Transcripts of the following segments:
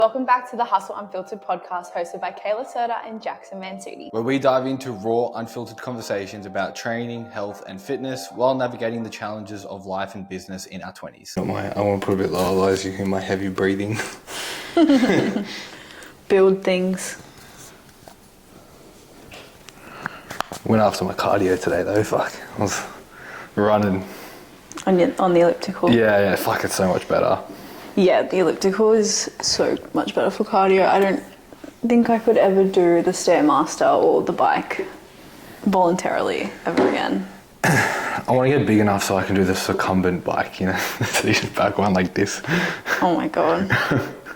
Welcome back to the Hustle Unfiltered podcast hosted by Kayla Serta and Jackson Mansudi, where we dive into raw, unfiltered conversations about training, health, and fitness while navigating the challenges of life and business in our 20s. I want to put a bit lower, otherwise you hear my heavy breathing. build things. Went after my cardio today though, fuck. I was running. On the elliptical? Yeah, fuck, it's so much better. Yeah, the elliptical is so much better for cardio. I don't think I could ever do the Stairmaster or the bike voluntarily ever again. I want to get big enough so I can do the succumbent bike, you know, so you just back one like this. Oh my god.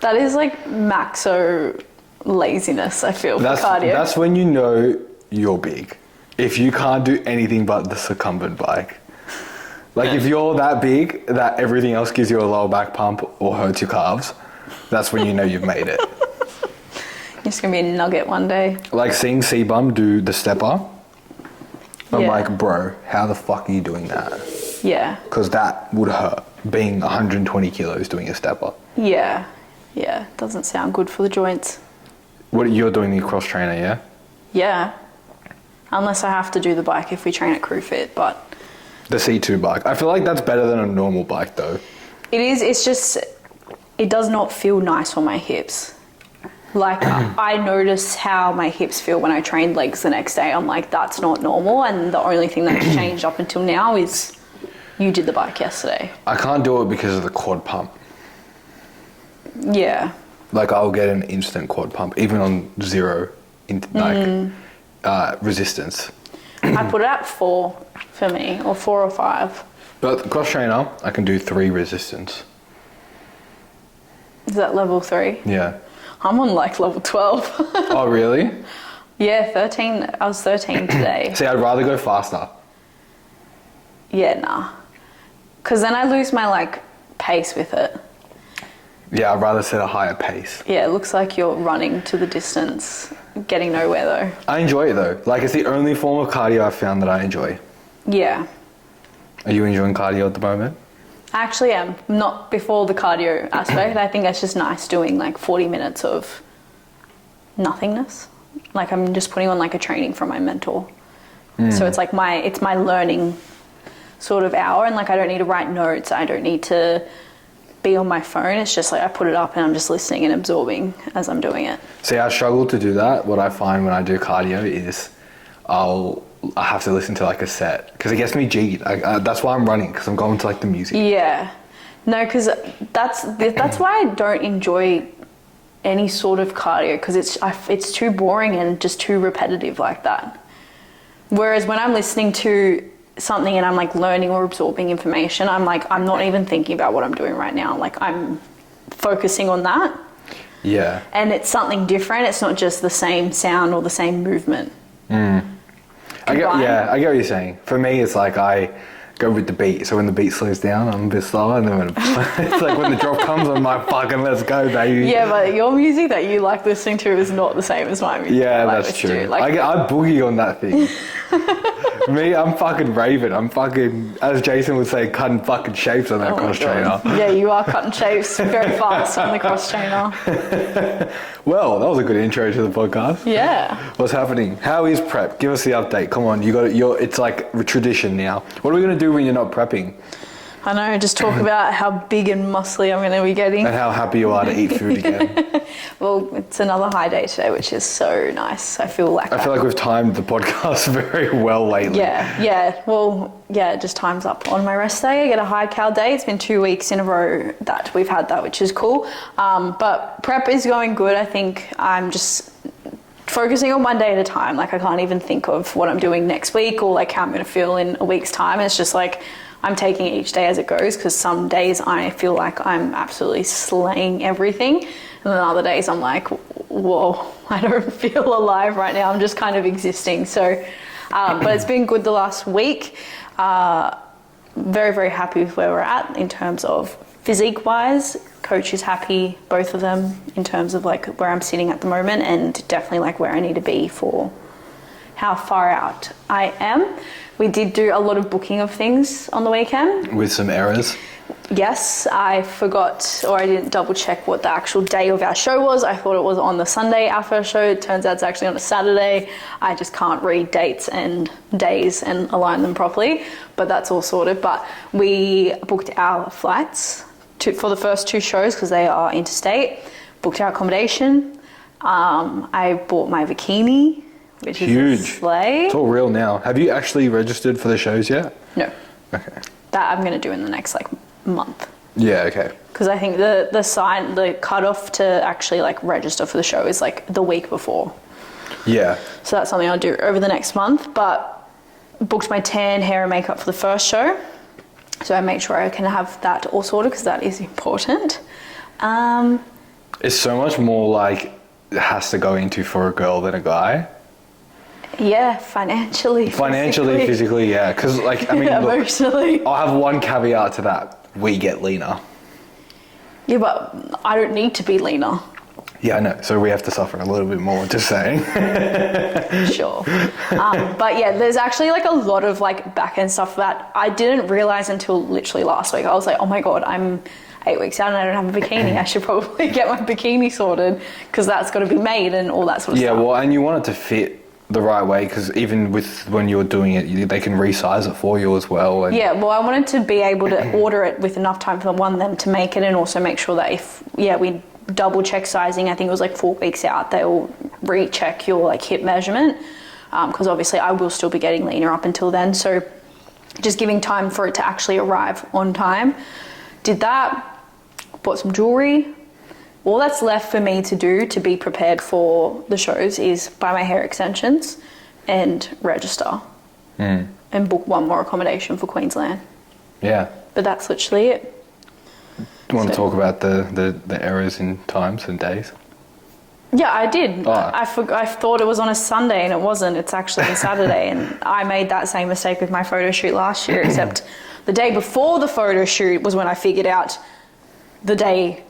That is like maxo laziness, I feel, for cardio. That's when you know you're big. If you can't do anything but the succumbent bike. Like if you're that big that everything else gives you a lower back pump or hurts your calves, that's when you know you've made it. You're just going to be a nugget one day. Like seeing C-Bum do the stepper, I'm Yeah. like, bro, how the fuck are you doing that? Yeah. Because that would hurt, being 120 kilos doing a stepper. Yeah. Yeah. Doesn't sound good for the joints. What, you're doing the cross trainer, yeah? Yeah. Unless I have to do the bike if we train at CrewFit, but... The C2 bike. I feel like that's better than a normal bike though. It is, it's just, it does not feel nice on my hips. Like, I notice how my hips feel when I train legs the next day. I'm like, that's not normal. And the only thing that's changed up until now is you did the bike yesterday. I can't do it because of the quad pump. Yeah. Like I'll get an instant quad pump, even on zero resistance. I put it at 4 for me, or 4 or 5. But the cross trainer, I can do 3 resistance. Is that level 3? Yeah. I'm on like level 12. Oh, really? Yeah, 13. I was 13 today. See, I'd rather go faster. Yeah, nah. Because then I lose my like pace with it. Yeah, I'd rather set a higher pace. Yeah, it looks like you're running to the distance, getting nowhere though. I enjoy it though. Like it's the only form of cardio I've found that I enjoy. Yeah. Are you enjoying cardio at the moment? I actually am. Not before the cardio aspect. I think it's just nice doing like 40 minutes of nothingness. Like I'm just putting on like a training from my mentor. So it's like it's my learning sort of hour, and like I don't need to write notes. I don't need to be on my phone. It's just like I put it up and I'm just listening and absorbing as I'm doing it. See, I struggle to do that. What I find when I do cardio is I have to listen to like a set because it gets me jiggy. That's why I'm running, because I'm going to like the music. Yeah. No, because that's why I don't enjoy any sort of cardio, because it's too boring and just too repetitive like that. Whereas when I'm listening to something and I'm like learning or absorbing information, I'm not even thinking about what I'm doing right now. Like I'm focusing on that. Yeah. And it's something different. It's not just the same sound or the same movement. I get what you're saying. For me, it's like I go with the beat. So when the beat slows down, I'm a bit slower, and then when it's like when the drop comes, I'm like, fucking let's go, baby. Yeah, but your music that you like listening to is not the same as my music. Yeah, that's true. I boogie on that thing. Me, I'm fucking raving. I'm fucking, as Jason would say, cutting fucking shapes on that cross trainer. Yeah, you are cutting shapes very fast on the cross trainer. Well, that was a good intro to the podcast. Yeah. What's happening? How is prep? Give us the update. Come on, it's like a tradition now. What are we gonna do when you're not prepping? I know, just talk about how big and muscly I'm going to be getting. And how happy you are to eat food again. Well, it's another high day today, which is so nice. I feel like we've timed the podcast very well lately. Yeah. Well, yeah, it just time's up on my rest day. I get a high cal day. It's been 2 weeks in a row that we've had that, which is cool. But prep is going good. I think I'm just focusing on one day at a time. Like I can't even think of what I'm doing next week or like how I'm going to feel in a week's time. It's just like I'm taking each day as it goes, because some days I feel like I'm absolutely slaying everything, and then other days I'm like, whoa, I don't feel alive right now. I'm just kind of existing. So, but it's been good the last week. Very, very happy with where we're at in terms of physique wise. Coach is happy, both of them, in terms of like where I'm sitting at the moment, and definitely like where I need to be for how far out I am. We did do a lot of booking of things on the weekend. With some errors. Yes, I forgot, or I didn't double check what the actual day of our show was. I thought it was on the Sunday, our first show. It turns out it's actually on a Saturday. I just can't read dates and days and align them properly, but that's all sorted. But we booked our flights for the first 2 shows because they are interstate, booked our accommodation. I bought my bikini, which is a Huge. slay. It's all real now. Have you actually registered for the shows yet? No, Okay. that I'm going to do in the next month. Yeah, okay. Because I think the cutoff to actually register for the show is the week before. Yeah. So that's something I'll do over the next month. But booked my tan, hair and makeup for the first show. So I make sure I can have that all sorted because that is important. It's so much more it has to go into for a girl than a guy. Yeah, financially, physically, yeah. Because look, emotionally. I'll have one caveat to that. We get leaner. Yeah, but I don't need to be leaner. Yeah, I know. So we have to suffer a little bit more, just saying. Sure. But yeah, there's actually a lot of back end stuff that I didn't realize until literally last week. I was like, oh my God, I'm 8 weeks out and I don't have a bikini. I should probably get my bikini sorted because that's got to be made and all that sort of Yeah, stuff. well, and you want it to fit the right way because even with when you're doing it, they can resize it for you as well. And Yeah, well, I wanted to be able to order it with enough time for them to make it and also make sure that if we double check sizing, I think it was 4 weeks out, they'll recheck your hip measurement because obviously I will still be getting leaner up until then. So just giving time for it to actually arrive on time. Did that, bought some jewelry. All that's left for me to do to be prepared for the shows is buy my hair extensions and register and book one more accommodation for Queensland. Yeah. But that's literally it. Do you want to talk about the errors in times and days? Yeah, I did. Oh. I thought it was on a Sunday and it wasn't. It's actually a Saturday. And I made that same mistake with my photo shoot last year, except the day before the photo shoot was when I figured out the day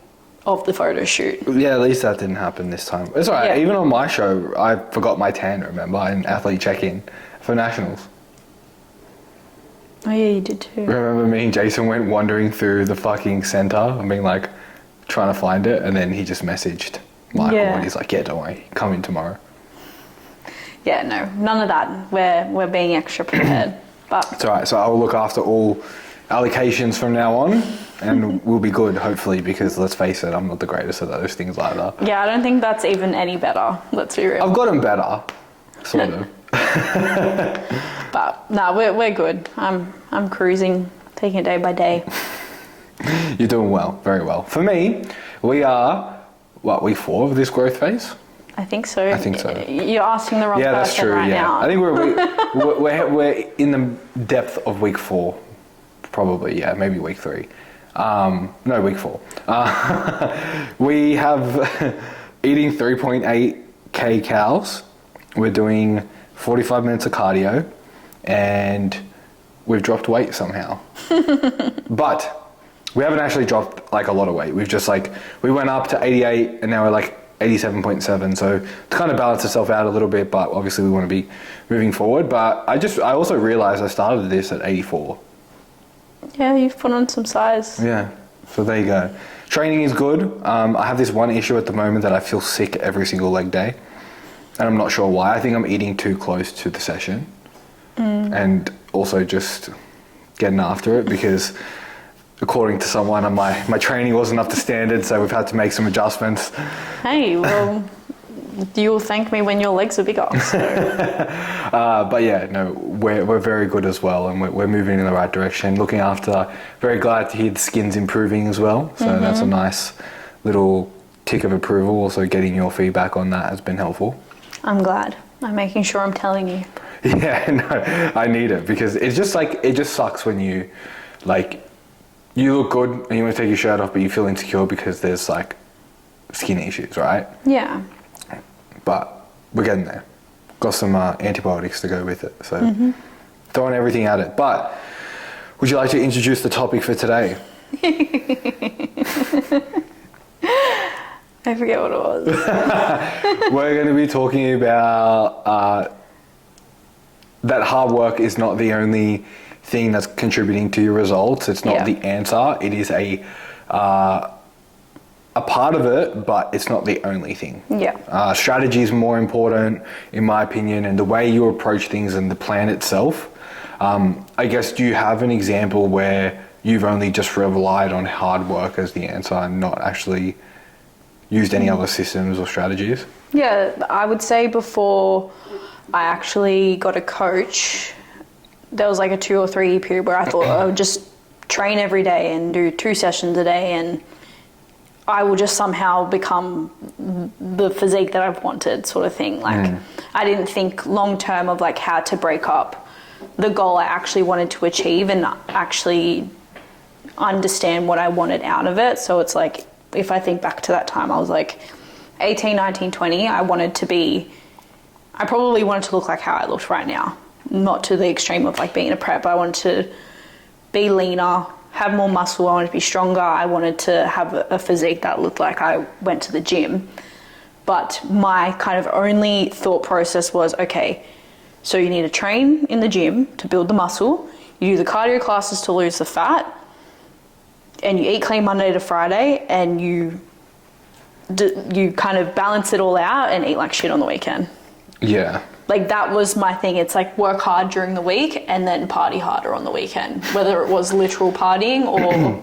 of the photo shoot. Yeah, at least that didn't happen this time. It's alright. Yeah. Even on my show, I forgot my tan, remember, in athlete check-in for nationals. Oh yeah, you did too. Remember me and Jason went wandering through the fucking centre and being trying to find it, and then he just messaged Michael and he's like, yeah, don't worry, come in tomorrow. Yeah, no, none of that. We're being extra prepared. But It's alright, so I'll look after all allocations from now on and we'll be good, hopefully, because let's face it, I'm not the greatest at those things either. yeah, I don't think that's even any better. Let's be real. I've gotten better, sort of. But no, we're good. I'm cruising, taking it day by day. You're doing well, very well. For me, we are, week 4 of this growth phase? I think so. I think so. You're asking the wrong Yeah, person that's true, right yeah. now. I think we're in the depth of week 4, probably, yeah, maybe week 3. No, week 4. We have eating 3.8k calories. We're doing 45 minutes of cardio and we've dropped weight somehow. But we haven't actually dropped a lot of weight. We've just we went up to 88 and now we're 87.7. So to kind of balance itself out a little bit, but obviously we want to be moving forward. But I also realized I started this at 84. Yeah, you've put on some size. Yeah, so there you go. Training is good. I have this one issue at the moment that I feel sick every single leg day. And I'm not sure why. I think I'm eating too close to the session. And also just getting after it because according to someone, my training wasn't up to standard, so we've had to make some adjustments. Hey, well, you'll thank me when your legs are bigger. So. But yeah, no, we're very good as well, and we're moving in the right direction. Looking after, very glad to hear the skin's improving as well. So that's a nice little tick of approval. Also, getting your feedback on that has been helpful. I'm glad. I'm making sure I'm telling you. Yeah, no, I need it because it's just it just sucks when you you look good and you want to take your shirt off, but you feel insecure because there's skin issues, right? Yeah. But we're getting there. Got some antibiotics to go with it, so throwing everything at it. But would you like to introduce the topic for today? I forget what it was. We're going to be talking about that hard work is not the only thing that's contributing to your results. It's not Yeah. the answer. It is a part of it, but it's not the only thing. Yeah. Strategy is more important, in my opinion, and the way you approach things and the plan itself. I guess, do you have an example where you've only just relied on hard work as the answer and not actually used any other systems or strategies? Yeah, I would say before I actually got a coach, there was like a 2 or 3 year period where I thought I would just train every day and do 2 sessions a day and I will just somehow become the physique that I've wanted, sort of thing. Like, I didn't think long term of like how to break up the goal I actually wanted to achieve and actually understand what I wanted out of it. So it's like, if I think back to that time, I was like 18, 19, 20, I probably wanted to look like how I looked right now. Not to the extreme of like being a prep. I wanted to be leaner, have more muscle, I wanted to be stronger, I wanted to have a physique that looked like I went to the gym. But my kind of only thought process was, okay, so you need to train in the gym to build the muscle, you do the cardio classes to lose the fat, and you eat clean Monday to Friday, and you kind of balance it all out and eat like shit on the weekend. Yeah. Like, that was my thing. It's like work hard during the week and then party harder on the weekend, whether it was literal partying or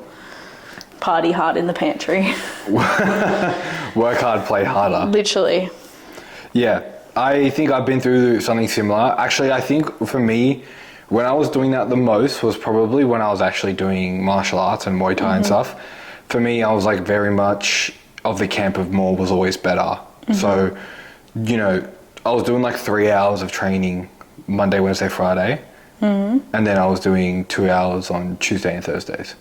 party hard in the pantry. Work hard, play harder. Literally. Yeah, I think I've been through something similar. Actually, I think for me, when I was doing that the most was probably when I was actually doing martial arts and Muay Thai and stuff. For me, I was like very much of the camp of more was always better. So, you know, I was doing like 3 hours of training Monday, Wednesday, Friday. And then I was doing 2 hours on Tuesday and Thursdays.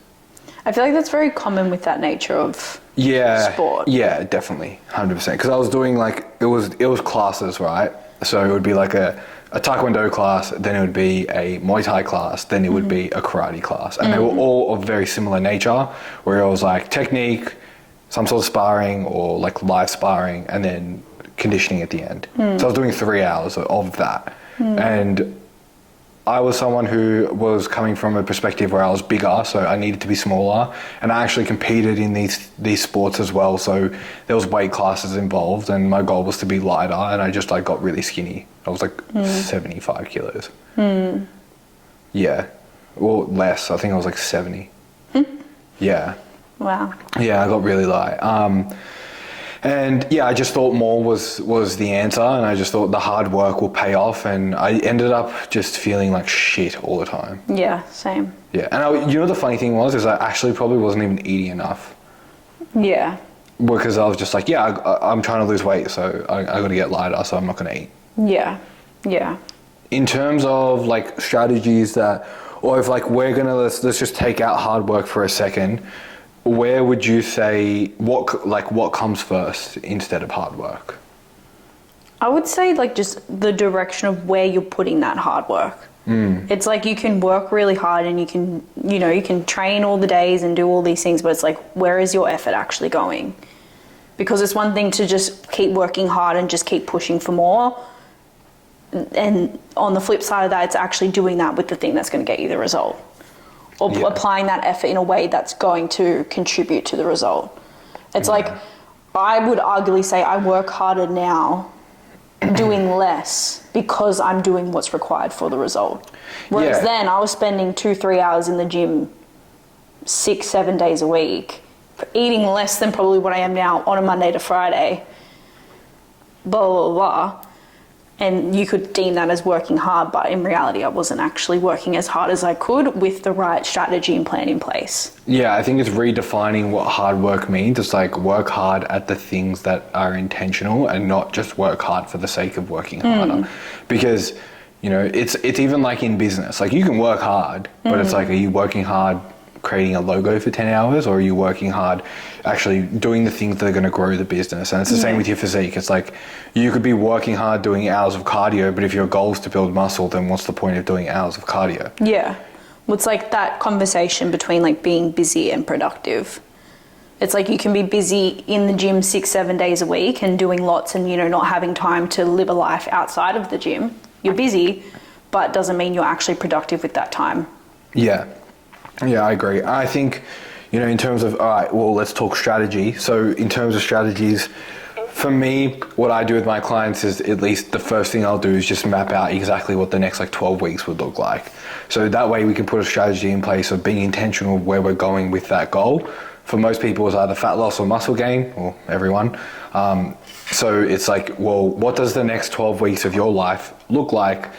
I feel like that's very common with that nature of sport. Yeah, definitely, 100%. Because I was doing like, it was classes, right? So it would be like a Taekwondo class, then it would be a Muay Thai class, then it would be a karate class. And they were all of very similar nature, where it was like technique, some sort of sparring or like live sparring, and then conditioning at the end. So I was doing 3 hours of that. And I was someone who was coming from a perspective where I was bigger, so I needed to be smaller. And I actually competed in these sports as well. So there was weight classes involved, and my goal was to be lighter. And I just like got really skinny. I was like 75 kilos. Yeah, well less. I think I was like 70. Yeah. Wow. Yeah, I got really light. And yeah, I just thought more was the answer, and I just thought the hard work will pay off, and I ended up just feeling like shit all the time. Yeah, same. Yeah, and you know the funny thing was, is I actually probably wasn't even eating enough. Yeah. Because I was just like, yeah, I'm trying to lose weight, so I got to get lighter, so I'm not going to eat. Yeah. Yeah. In terms of like strategies that, or if like we're gonna let's just take out hard work for a second. Where would you say what comes first instead of hard work? I would say like just the direction of where you're putting that hard work. It's like you can work really hard and you can train all the days and do all these things, but it's like, where is your effort actually going? Because it's one thing to just keep working hard and just keep pushing for more. And on the flip side of that, it's actually doing that with the thing that's going to get you the result. Or applying that effort in a way that's going to contribute to the result. It's like, I would arguably say I work harder now doing less because I'm doing what's required for the result. Whereas then I was spending 2-3 hours in the gym 6-7 days a week, eating less than probably what I am now on a Monday to Friday, blah, blah, blah. And you could deem that as working hard, but in reality, I wasn't actually working as hard as I could with the right strategy and plan in place. Yeah, I think it's redefining what hard work means. It's like work hard at the things that are intentional and not just work hard for the sake of working harder. Because, you know, it's even like in business. Like you can work hard, but it's like, are you working hard creating a logo for 10 hours, or are you working hard actually doing the things that are going to grow the business? And it's the same with your physique. It's like you could be working hard doing hours of cardio, but if your goal is to build muscle, then what's the point of doing hours of cardio? Yeah. Well, it's like that conversation between like being busy and productive. It's like you can be busy in the gym 6-7 days a week and doing lots and, you know, not having time to live a life outside of the gym. You're busy, but doesn't mean you're actually productive with that time. Yeah, I agree. I think, in terms of, all right, well, let's talk strategy. So in terms of strategies, for me, what I do with my clients is at least the first thing I'll do is just map out exactly what the next 12 weeks would look like. So that way we can put a strategy in place of being intentional where we're going with that goal. For most people, it's either fat loss or muscle gain, or everyone. So it's like, well, what does the next 12 weeks of your life look like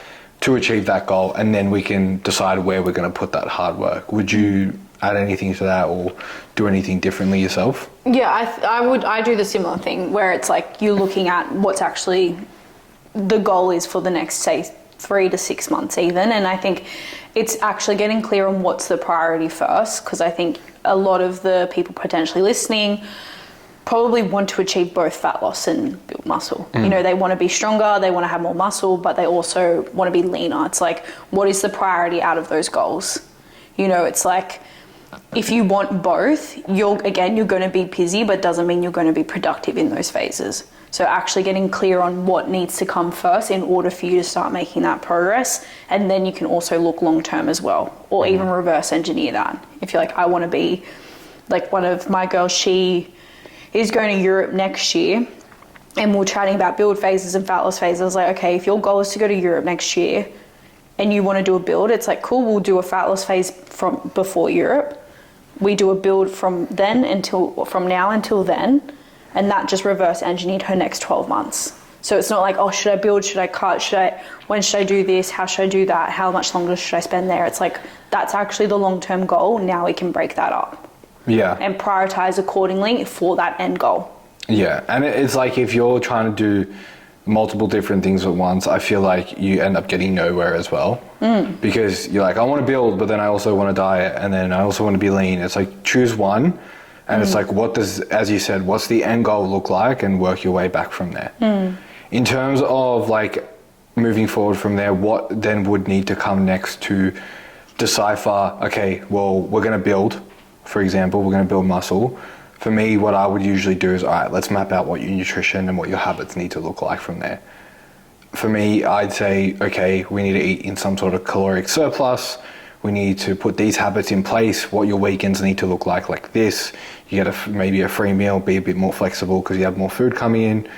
to achieve that goal? And then we can decide where we're going to put that hard work. Would you add anything to that or do anything differently yourself? Yeah, I do the similar thing where it's like you're looking at what's actually the goal is for the next, say, 3 to 6 months even. And I think it's actually getting clear on what's the priority first, because I think a lot of the people potentially listening probably want to achieve both fat loss and build muscle. They want to be stronger, they want to have more muscle, but they also want to be leaner. It's like, what is the priority out of those goals? It's like, if you want both, you're going to be busy, but doesn't mean you're going to be productive in those phases. So actually getting clear on what needs to come first in order for you to start making that progress. And then you can also look long-term as well, or even reverse engineer that. If you're like, I want to be like one of my girls, she is going to Europe next year, and we're chatting about build phases and fat loss phases. I was like, okay, if your goal is to go to Europe next year and you want to do a build, it's like, cool, we'll do a fat loss phase from before Europe. We do a build from now until then, and that just reverse engineered her next 12 months. So it's not like, oh, should I build, should I cut, when should I do this, how should I do that, how much longer should I spend there? It's like, that's actually the long-term goal. Now we can break that up. Yeah. And prioritize accordingly for that end goal. Yeah, and it's like if you're trying to do multiple different things at once, I feel like you end up getting nowhere as well. Because you're like, I want to build, but then I also want to diet, and then I also want to be lean. It's like, choose one, and it's like, what does, as you said, what's the end goal look like, and work your way back from there. In terms of like moving forward from there, what then would need to come next to decipher, okay, well, we're going to build, for example, we're going to build muscle. For me, what I would usually do is, all right, let's map out what your nutrition and what your habits need to look like from there. For me, I'd say, okay, we need to eat in some sort of caloric surplus. We need to put these habits in place. What your weekends need to look like this. You get maybe a free meal, be a bit more flexible because you have more food coming in,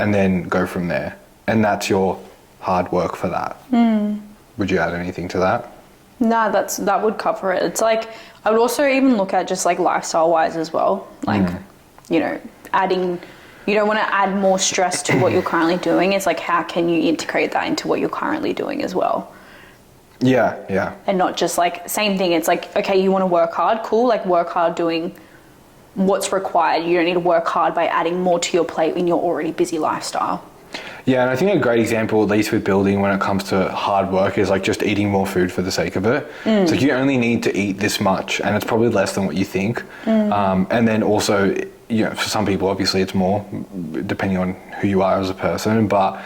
and then go from there. And that's your hard work for that. Would you add anything to that? No, that would cover it. It's like, I would also even look at just like lifestyle wise as well. Like, adding, you don't want to add more stress to what you're currently doing. It's like, how can you integrate that into what you're currently doing as well? Yeah. And not just like, same thing. It's like, okay, you want to work hard, cool. Like work hard doing what's required. You don't need to work hard by adding more to your plate in your already busy lifestyle. Yeah, and I think a great example, at least with building when it comes to hard work, is like just eating more food for the sake of it. It's like you only need to eat this much, and it's probably less than what you think. And then also, for some people, obviously it's more, depending on who you are as a person, but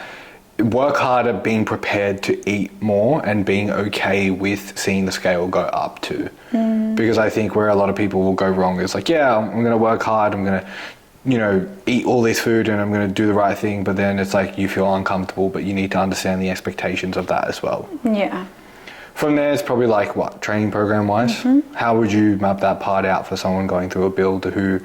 work hard at being prepared to eat more and being okay with seeing the scale go up too. Because I think where a lot of people will go wrong is like, yeah, I'm going to work hard, I'm going to eat all this food and I'm going to do the right thing, but then it's like you feel uncomfortable, but you need to understand the expectations of that as well. Yeah. From there, it's probably like, what, training program wise? How would you map that part out for someone going through a build who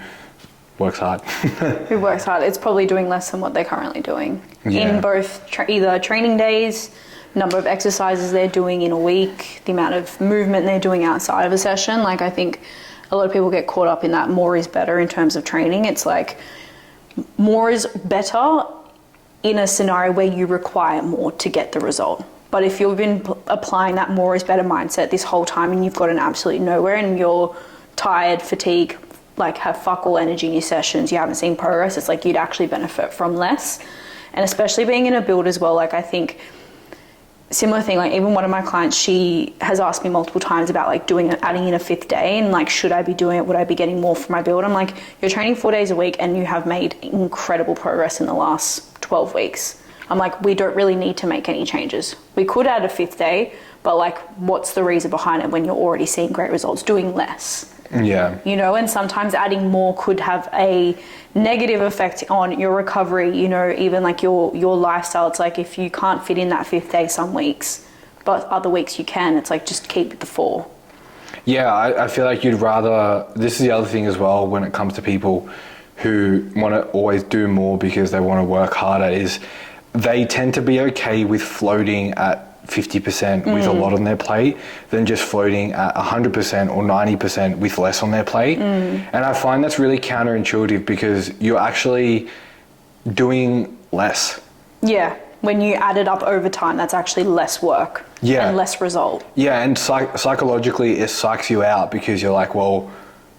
works hard? Who works hard? It's probably doing less than what they're currently doing. Yeah. In both either training days, number of exercises they're doing in a week, the amount of movement they're doing outside of a session. Like, I think a lot of people get caught up in that more is better in terms of training. It's like more is better in a scenario where you require more to get the result. But if you've been applying that more is better mindset this whole time and you've gotten absolutely nowhere and you're tired, fatigued, like have fuck all energy in your sessions, you haven't seen progress, it's like you'd actually benefit from less. And especially being in a build as well, like I think similar thing, like even one of my clients, she has asked me multiple times about like adding in a 5th day and like, should I be doing it? Would I be getting more for my build? I'm like, you're training 4 days a week and you have made incredible progress in the last 12 weeks. I'm like, we don't really need to make any changes. We could add a 5th day, but like, what's the reason behind it when you're already seeing great results doing less? Yeah. And sometimes adding more could have a negative effect on your recovery, even like your lifestyle. It's like if you can't fit in that 5th day some weeks, but other weeks you can, it's like just keep it the 4. Yeah, I feel like you'd rather. This is the other thing as well when it comes to people who want to always do more because they want to work harder, is they tend to be okay with floating at 50% with a lot on their plate than just floating at 100% or 90% with less on their plate. And I find that's really counterintuitive because you're actually doing less. Yeah. When you add it up over time, that's actually less work and less result. Yeah, and psychologically it psychs you out because you're like, well,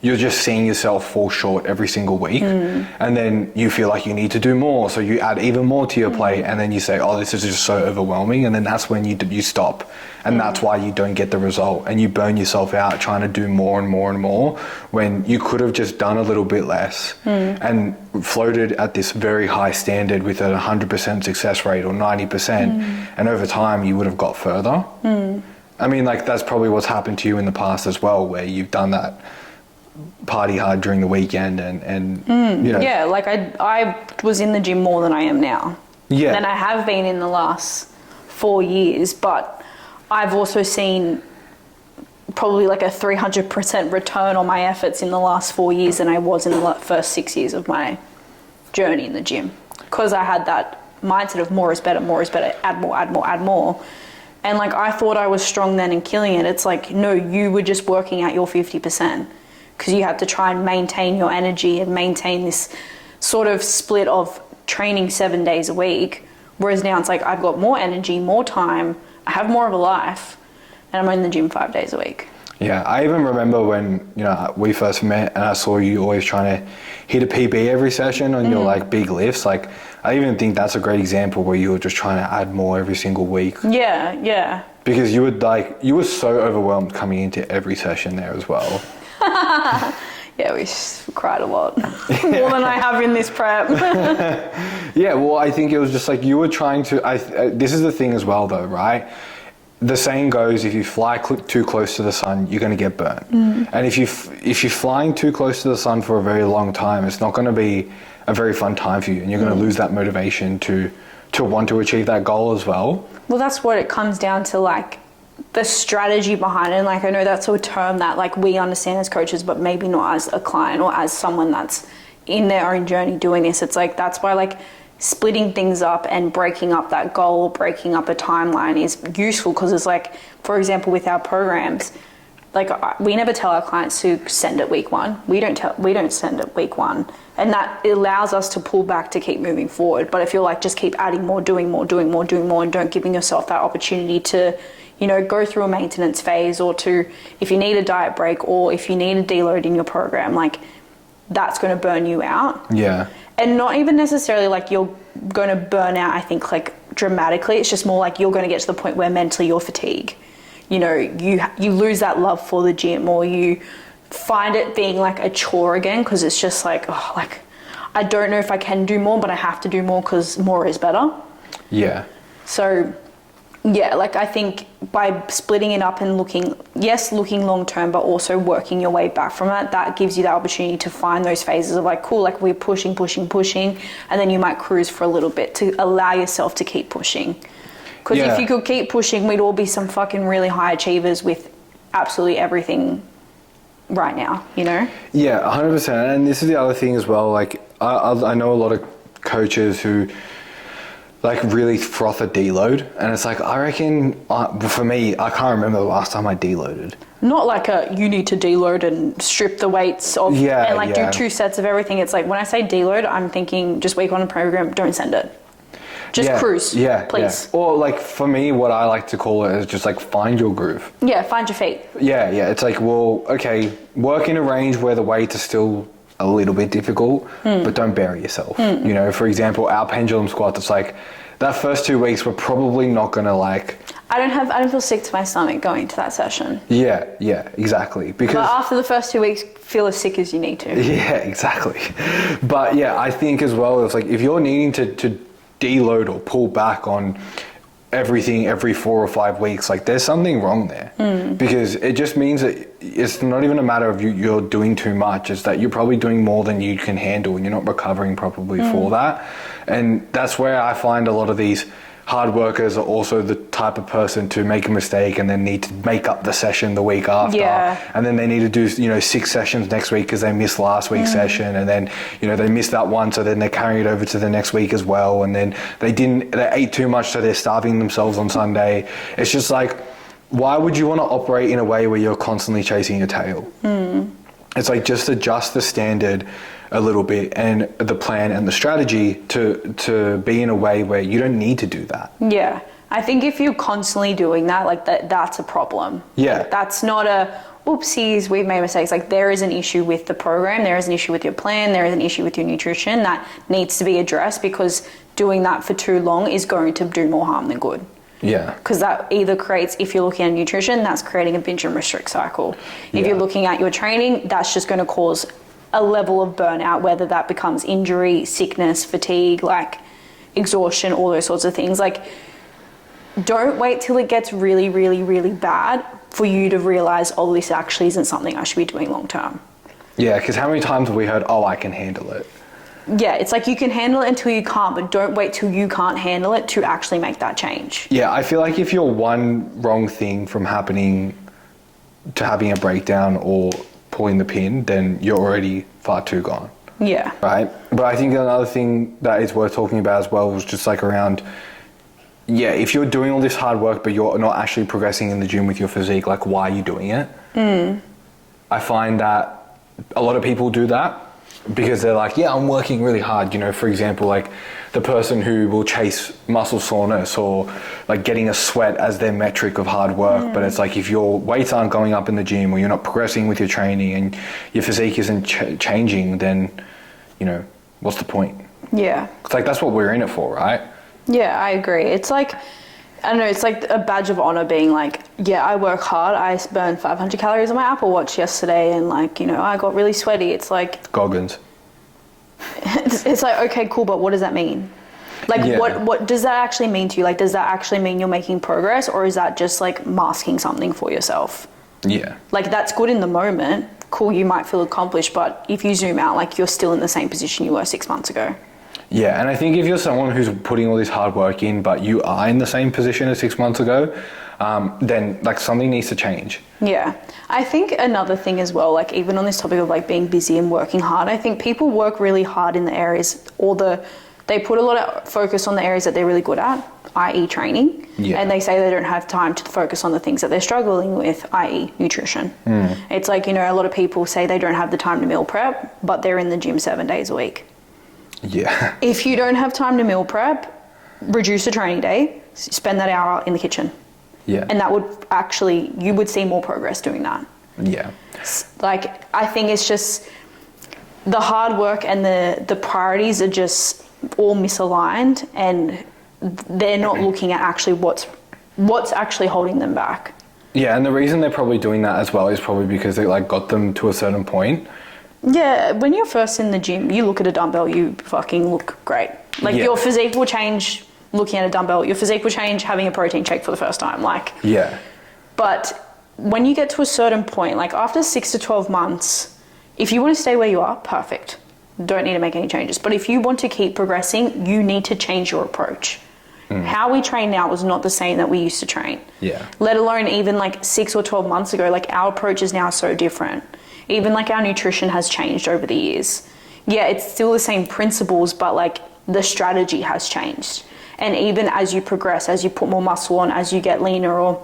you're just seeing yourself fall short every single week, and then you feel like you need to do more, so you add even more to your plate, and then you say, oh, this is just so overwhelming, and then that's when you stop, and that's why you don't get the result, and you burn yourself out trying to do more and more and more when you could have just done a little bit less and floated at this very high standard with a 100% success rate or 90%, and over time you would have got further. I mean, like, that's probably what's happened to you in the past as well, where you've done that party hard during the weekend and you know. Yeah, like I was in the gym more than I am now. Yeah. Than I have been in the last 4 years, but I've also seen probably like a 300% return on my efforts in the last 4 years than I was in the first 6 years of my journey in the gym. Because I had that mindset of more is better, add more, add more, add more. And like, I thought I was strong then and killing it. It's like, no, you were just working at your 50%. Because you have to try and maintain your energy and maintain this sort of split of training 7 days a week. Whereas now it's like, I've got more energy, more time, I have more of a life, and I'm in the gym 5 days a week. Yeah, I even remember when, you know, we first met and I saw you always trying to hit a PB every session on your like big lifts. Like, I even think that's a great example where you were just trying to add more every single week. Yeah. Because you were so overwhelmed coming into every session there as well. Yeah, we cried a lot. More than I have in this prep. Yeah, well, I think it was just like you were trying to... this is the thing as well, though, right? The saying goes, if you fly too close to the sun, you're going to get burnt. And if you're flying too close to the sun for a very long time, it's not going to be a very fun time for you, and you're going to lose that motivation to want to achieve that goal as well. Well, that's what it comes down to, like, the strategy behind it. And like, I know that's a term that like we understand as coaches, but maybe not as a client or as someone that's in their own journey doing this. It's like, that's why like splitting things up and breaking up that goal, breaking up a timeline is useful. Because it's like, for example, with our programs, like we never tell our clients to send it week one. We don't send it week one. And that allows us to pull back to keep moving forward. But if you're like, just keep adding more, doing more, and don't giving yourself that opportunity to, you know, go through a maintenance phase, or to, if you need a diet break or if you need a deload in your program, like that's going to burn you out. Yeah. And not even necessarily like you're going to burn out, I think, like dramatically. It's just more like you're going to get to the point where mentally you're fatigued. You know, you lose that love for the gym, or you find it being like a chore again, because it's just like, oh, like I don't know if I can do more, but I have to do more because more is better. Yeah. So yeah, like I think by splitting it up and looking long term, but also working your way back from it, that gives you the opportunity to find those phases of like, cool, like we're pushing, and then you might cruise for a little bit to allow yourself to keep pushing. Because if you could keep pushing, we'd all be some fucking really high achievers with absolutely everything right now, you know? Yeah, 100%. And this is the other thing as well. Like, I know a lot of coaches who like really froth a deload, and it's like, I reckon for me, I can't remember the last time I deloaded. Not like you need to deload and strip the weights off and like do 2 sets of everything. It's like, when I say deload, I'm thinking just week 1 of program, don't send it. Just cruise, please. Yeah. Or like for me, what I like to call it is just like find your groove. Yeah, find your feet. Yeah. It's like, well, okay, work in a range where the weights are still a little bit difficult, but don't bury yourself. You know, for example, our pendulum squats, it's like that first 2 weeks we're probably not gonna like. I don't feel sick to my stomach going to that session. Yeah, exactly. Because but after the first 2 weeks, feel as sick as you need to. Yeah, exactly. But yeah, I think as well, it's like if you're needing to deload or pull back on everything every 4 or 5 weeks, like there's something wrong there. Because it just means that it's not even a matter of you're doing too much, it's that you're probably doing more than you can handle and you're not recovering properly for that. And that's where I find a lot of these hard workers are also the type of person to make a mistake and then need to make up the session the week after. Yeah. And then they need to do, 6 sessions next week because they missed last week's session. And then, they missed that one. So then they're carrying it over to the next week as well. And then they ate too much. So they're starving themselves on Sunday. It's just like, why would you want to operate in a way where you're constantly chasing your tail? It's like, just adjust the standard a little bit and the plan and the strategy to be in a way where you don't need to do that. Yeah. I think if you're constantly doing that, like that's a problem. Yeah. That's not a oopsies, we've made mistakes. Like, there is an issue with the program, there is an issue with your plan, there is an issue with your nutrition that needs to be addressed, because doing that for too long is going to do more harm than good. Yeah. Because that either creates, if you're looking at nutrition, that's creating a binge and restrict cycle. If you're looking at your training, that's just going to cause a level of burnout, whether that becomes injury, sickness, fatigue, like exhaustion, all those sorts of things. Like, don't wait till it gets really, really, really bad for you to realize, oh, this actually isn't something I should be doing long term. Yeah, because how many times have we heard, oh, I can handle it? Yeah, it's like you can handle it until you can't, but don't wait till you can't handle it to actually make that change. Yeah, I feel like if you're one wrong thing from happening to having a breakdown or pulling the pin, then you're already far too gone. Yeah. Right? But I think another thing that is worth talking about as well was just like around, if you're doing all this hard work but you're not actually progressing in the gym with your physique, like, why are you doing it? I find that a lot of people do that because they're like, I'm working really hard. For example, like the person who will chase muscle soreness or like getting a sweat as their metric of hard work. But it's like, if your weights aren't going up in the gym or you're not progressing with your training and your physique isn't changing, then, what's the point? Yeah. It's like, that's what we're in it for, right? Yeah, I agree. It's like, I don't know, it's like a badge of honor being like, I work hard. I burned 500 calories on my Apple Watch yesterday and like, I got really sweaty. It's like... Goggins. It's like, okay, cool, but what does that mean? Like, what does that actually mean to you? Like, does that actually mean you're making progress, or is that just like masking something for yourself? Yeah. Like, that's good in the moment. Cool, you might feel accomplished, but if you zoom out, like, you're still in the same position you were 6 months ago. Yeah, and I think if you're someone who's putting all this hard work in, but you are in the same position as 6 months ago, then like something needs to change. Yeah. I think another thing as well, like even on this topic of like being busy and working hard, I think people work really hard in the areas they put a lot of focus on the areas that they're really good at, i.e. training. Yeah. And they say they don't have time to focus on the things that they're struggling with, i.e. nutrition. It's like, a lot of people say they don't have the time to meal prep, but they're in the gym 7 days a week. Yeah. If you don't have time to meal prep, reduce a training day, spend that hour in the kitchen. Yeah. And that would actually, you would see more progress doing that. Yeah. Like, I think it's just the hard work and the priorities are just all misaligned, and they're not looking at actually what's actually holding them back. Yeah, and the reason they're probably doing that as well is probably because they like got them to a certain point. Yeah, when you're first in the gym, you look at a dumbbell, you fucking look great. Like, your physique will change looking at a dumbbell. Your physique will change having a protein shake for the first time. Like, yeah. But when you get to a certain point, like after 6 to 12 months, if you want to stay where you are, perfect. Don't need to make any changes. But if you want to keep progressing, you need to change your approach. How we train now is not the same that we used to train. Yeah. Let alone even like 6 or 12 months ago, like our approach is now so different. Even like our nutrition has changed over the years. Yeah, it's still the same principles, but like the strategy has changed. And even as you progress, as you put more muscle on, as you get leaner or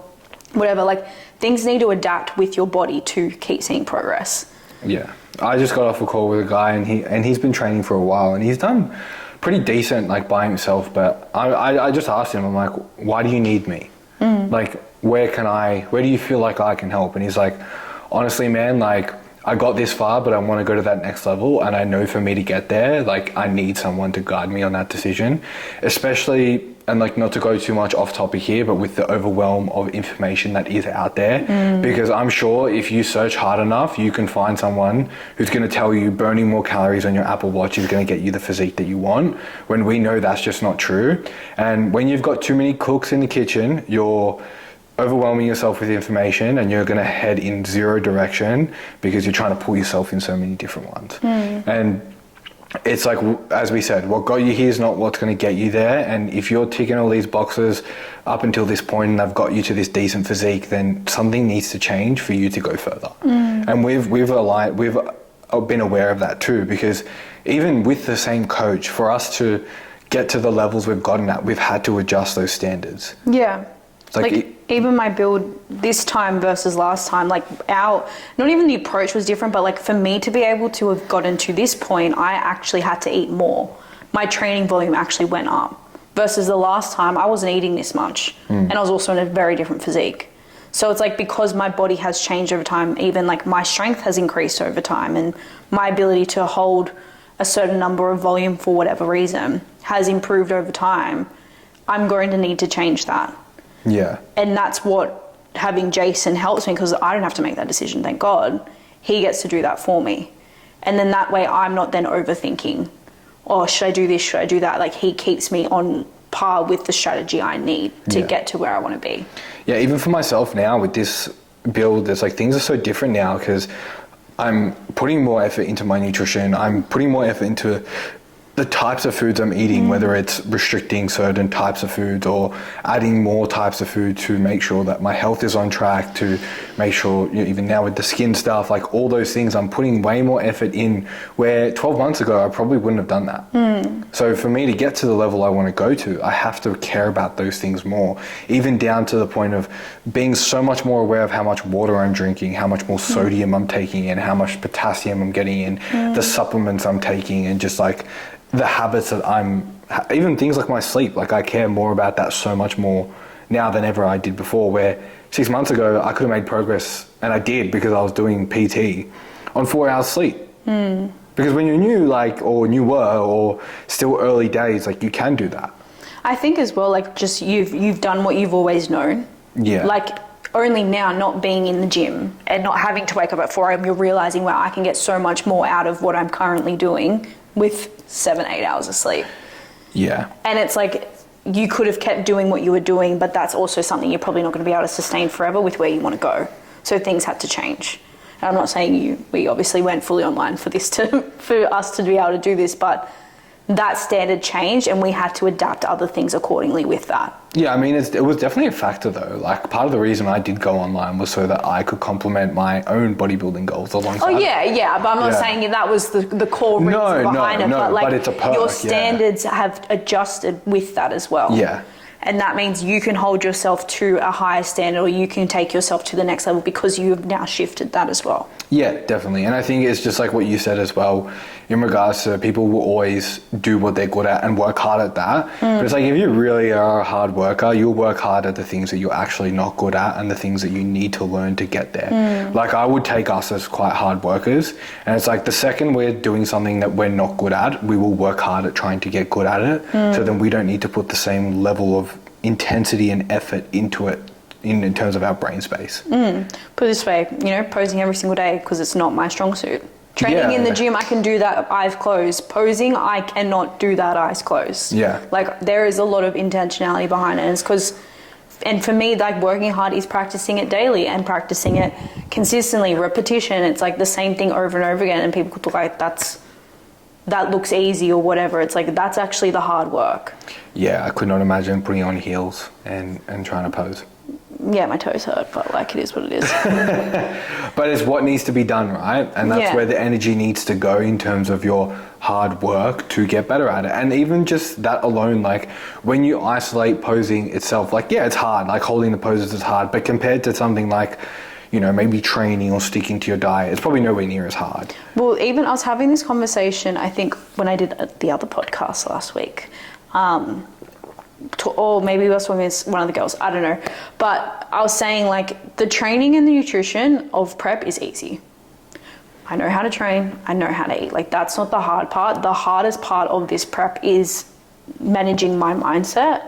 whatever, like things need to adapt with your body to keep seeing progress. Yeah. I just got off a call with a guy and he's been training for a while and he's done pretty decent like by himself, but I just asked him, I'm like, why do you need me? Like, where do you feel like I can help? And he's like, honestly, man, like I got this far, but I want to go to that next level. And I know for me to get there, like I need someone to guide me on that decision, especially, and like not to go too much off topic here, but with the overwhelm of information that is out there, because I'm sure if you search hard enough, you can find someone who's going to tell you burning more calories on your Apple Watch is going to get you the physique that you want, when we know that's just not true. And when you've got too many cooks in the kitchen, you're overwhelming yourself with information and you're going to head in zero direction because you're trying to pull yourself in so many different ones. And it's like, as we said, what got you here is not what's going to get you there. And if you're ticking all these boxes up until this point and they've got you to this decent physique, then something needs to change for you to go further. And we've been aware of that too, because even with the same coach, for us to get to the levels we've gotten at, we've had to adjust those standards. Yeah. Like even my build this time versus last time, like not even the approach was different, but like for me to be able to have gotten to this point, I actually had to eat more. My training volume actually went up versus the last time I wasn't eating this much. And I was also in a very different physique. So it's like, because my body has changed over time, even like my strength has increased over time, and my ability to hold a certain number of volume for whatever reason has improved over time, I'm going to need to change that. Yeah. And that's what having Jason helps me, because I don't have to make that decision, thank God. He gets to do that for me. And then that way I'm not then overthinking, oh, should I do this, should I do that? Like, he keeps me on par with the strategy I need to get to where I want to be. Yeah, even for myself now with this build, it's like things are so different now because I'm putting more effort into my nutrition. I'm putting more effort into the types of foods I'm eating, whether it's restricting certain types of foods or adding more types of food to make sure that my health is on track, to make sure, you know, even now with the skin stuff, like all those things, I'm putting way more effort in, where 12 months ago, I probably wouldn't have done that. So for me to get to the level I want to go to, I have to care about those things more, even down to the point of being so much more aware of how much water I'm drinking, how much more sodium I'm taking in, how much potassium I'm getting in, the supplements I'm taking, and just like the habits that even things like my sleep, like I care more about that so much more now than ever I did before, where 6 months ago I could have made progress, and I did because I was doing PT on 4 hours sleep. Because when you're new, like, or newer, or still early days, like you can do that. I think as well, like, just you've done what you've always known. Yeah. Like, only now not being in the gym and not having to wake up at 4 a.m, you're realizing, wow, I can get so much more out of what I'm currently doing with 7-8 hours of sleep. Yeah. And it's like, you could have kept doing what you were doing, but that's also something you're probably not going to be able to sustain forever with where you want to go. So things had to change. And I'm not saying we obviously went fully online for us to be able to do this, but that standard changed and we had to adapt other things accordingly with that. Yeah, I mean, it was definitely a factor though. Like, part of the reason I did go online was so that I could complement my own bodybuilding goals alongside. Oh yeah, but I'm not saying that was the core reason behind it. But like, but it's a perk, your standards have adjusted with that as well. Yeah. And that means you can hold yourself to a higher standard, or you can take yourself to the next level because you have now shifted that as well. Yeah, definitely. And I think it's just like what you said as well, in regards to people will always do what they're good at and work hard at that. But it's like, if you really are a hard worker, you'll work hard at the things that you're actually not good at and the things that you need to learn to get there. Like, I would take us as quite hard workers. And it's like, the second we're doing something that we're not good at, we will work hard at trying to get good at it. So then we don't need to put the same level of intensity and effort into it in terms of our brain space. Put it this way, posing every single day, because it's not my strong suit. Training in the gym, I can do that eyes closed. Posing, I cannot do that eyes closed. Yeah. Like, there is a lot of intentionality behind it. And it's because, and for me, like, working hard is practicing it daily and practicing it consistently, repetition. It's like the same thing over and over again. And people could look like that looks easy or whatever. It's like, that's actually the hard work. Yeah, I could not imagine putting on heels and trying to pose. Yeah, my toes hurt, but like, it is what it is. But it's what needs to be done, right? And that's where the energy needs to go in terms of your hard work to get better at it. And even just that alone, like, when you isolate posing itself, like, yeah, it's hard. Like, holding the poses is hard. But compared to something like, maybe training or sticking to your diet, it's probably nowhere near as hard. Well, even I was having this conversation, I think, when I did the other podcast last week. Or maybe it was with one of the girls, I don't know. But I was saying, like, the training and the nutrition of prep is easy. I know how to train, I know how to eat. Like, that's not the hard part. The hardest part of this prep is managing my mindset,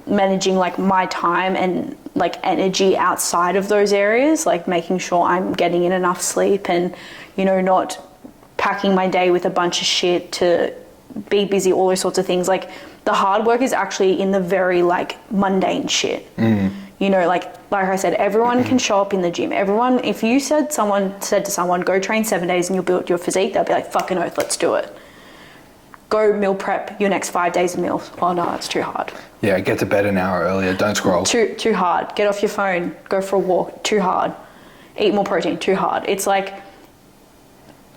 managing, like, my time and, like, energy outside of those areas, like making sure I'm getting in enough sleep and, not packing my day with a bunch of shit to be busy, all those sorts of things. Like, the hard work is actually in the very, like, mundane shit. You know, like I said, everyone can show up in the gym. Everyone, if you said to someone, go train 7 days and you'll build your physique, they'll be like, fucking oath, let's do it. Go meal prep your next 5 days of meals. Oh no, it's too hard. Yeah, get to bed an hour earlier. Don't scroll. Too hard. Get off your phone. Go for a walk. Too hard. Eat more protein. Too hard. It's like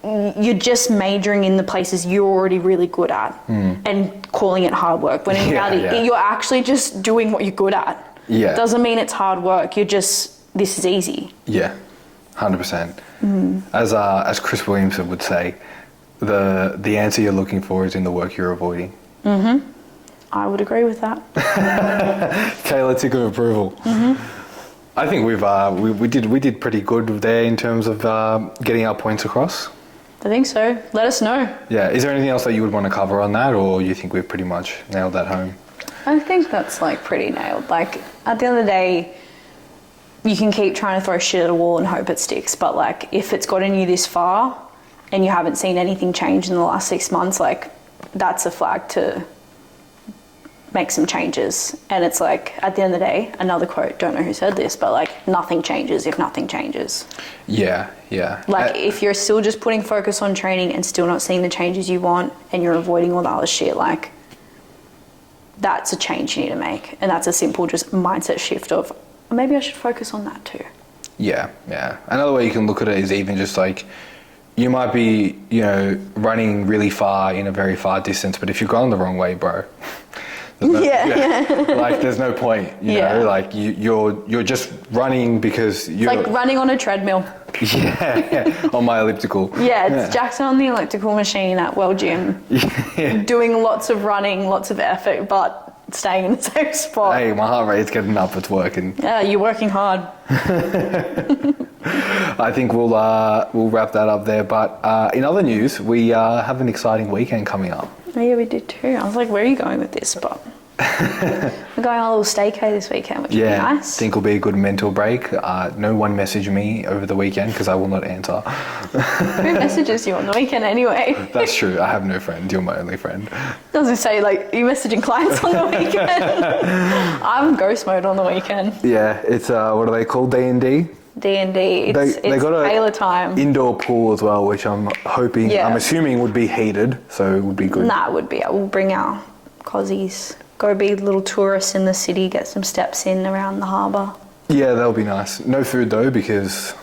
you're just majoring in the places you're already really good at and calling it hard work. When in reality, you're actually just doing what you're good at. Yeah. Doesn't mean it's hard work. This is easy. Yeah, 100%. As Chris Williamson would say, the answer you're looking for is in the work you're avoiding. I would agree with that. Taylor, tick of approval. I think we did pretty good there in terms of getting our points across. I think so. Let us know. Yeah. Is there anything else that you would want to cover on that, or you think we've pretty much nailed that home? I think that's like pretty nailed. Like at the end of the day, you can keep trying to throw shit at a wall and hope it sticks. But like if it's gotten you this far and you haven't seen anything change in the last 6 months, like that's a flag to make some changes. And it's like at the end of the day, another quote, don't know who said this, but like nothing changes if nothing changes. Yeah. Like if you're still just putting focus on training and still not seeing the changes you want and you're avoiding all the other shit, like that's a change you need to make. And that's a simple just mindset shift of maybe I should focus on that too. Yeah. Another way you can look at it is even just like you might be, running really far in a very far distance, but if you're going the wrong way, bro, like there's no point, you know, like you're just running because you're like running on a treadmill. On my elliptical. It's Jackson on the elliptical machine at World Gym, doing lots of running, lots of effort, but staying in the same spot. Hey, my heart rate's getting up, it's working. Yeah, you're working hard. I think we'll wrap that up there, but in other news, we have an exciting weekend coming up. Oh yeah, we did too. I was like, where are you going with this? But we're going on a little staycay this weekend, which would be nice. I think will be a good mental break. No one message me over the weekend because I will not answer. Who messages you on the weekend anyway? That's true. I have no friend. You're my only friend. Doesn't say like you messaging clients on the weekend. I'm ghost mode on the weekend. Yeah, it's what are they called? D&D. D&D. It's got Taylor time. Indoor pool as well, which I'm hoping. I'm assuming would be heated, so it would be good. Nah, it would be. We'll bring our cozies. Go be little tourists in the city, get some steps in around the harbour. Yeah, that'll be nice. No food though, because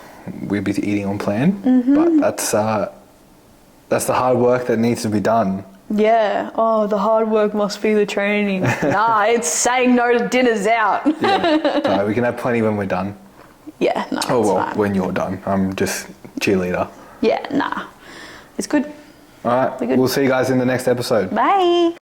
we'll be eating on plan. But that's the hard work that needs to be done. Yeah. Oh, the hard work must be the training. Nah, it's saying no to dinners out. So we can have plenty when we're done. Yeah, no, oh, well, fine. When you're done. I'm just cheerleader. Yeah, nah. It's good. All right. We'll see you guys in the next episode. Bye.